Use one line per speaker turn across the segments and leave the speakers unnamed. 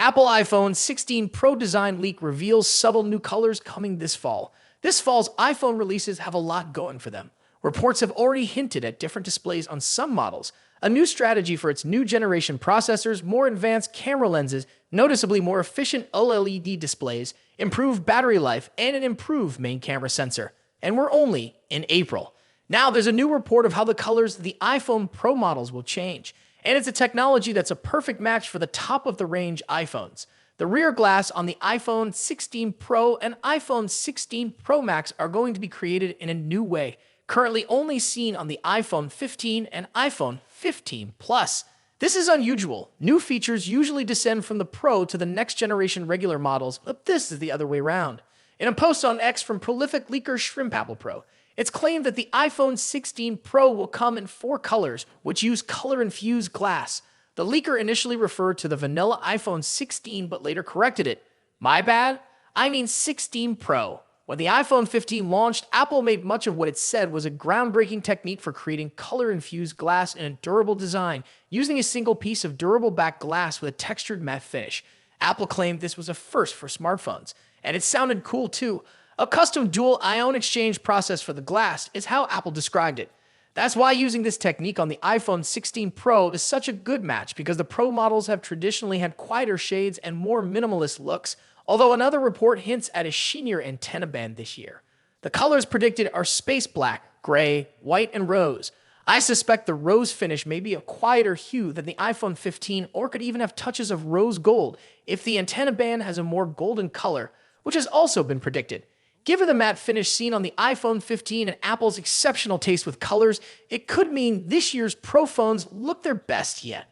Apple iPhone 16 Pro design leak reveals subtle new colors coming this fall. This fall's iPhone releases have a lot going for them. Reports have already hinted at different displays on some models, a new strategy for its new generation processors, more advanced camera lenses, noticeably more efficient OLED displays, improved battery life, and an improved main camera sensor. And we're only in April. Now there's a new report of how the colors of the iPhone Pro models will change. And it's a technology that's a perfect match for the top-of-the-range iPhones. The rear glass on the iPhone 16 Pro and iPhone 16 Pro Max are going to be created in a new way, currently only seen on the iPhone 15 and iPhone 15 Plus. This is unusual. New features usually descend from the Pro to the next generation regular models, but this is the other way around. In a post on X from prolific leaker Shrimp Apple Pro, it's claimed that the iPhone 16 Pro will come in 4 colors, which use color-infused glass. The leaker initially referred to the vanilla iPhone 16, but later corrected it. My bad? I mean 16 Pro. When the iPhone 15 launched, Apple made much of what it said was a groundbreaking technique for creating color-infused glass in a durable design, using a single piece of durable back glass with a textured matte finish. Apple claimed this was a first for smartphones, and it sounded cool too. A custom dual ion exchange process for the glass is how Apple described it. That's why using this technique on the iPhone 16 Pro is such a good match, because the Pro models have traditionally had quieter shades and more minimalist looks, although another report hints at a sheenier antenna band this year. The colors predicted are space black, gray, white, and rose. I suspect the rose finish may be a quieter hue than the iPhone 15, or could even have touches of rose gold if the antenna band has a more golden color, which has also been predicted. Given the matte finish seen on the iPhone 15 and Apple's exceptional taste with colors, it could mean this year's Pro phones look their best yet.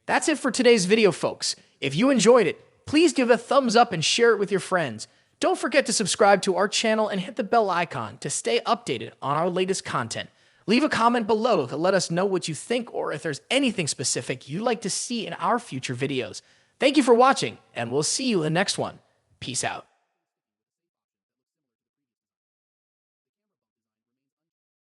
That's it for today's video, folks. If you enjoyed it, please give a thumbs up and share it with your friends. Don't forget to subscribe to our channel and hit the bell icon to stay updated on our latest content. Leave a comment below to let us know what you think, or if there's anything specific you'd like to see in our future videos. Thank you for watching, and we'll see you in the next one. Peace out.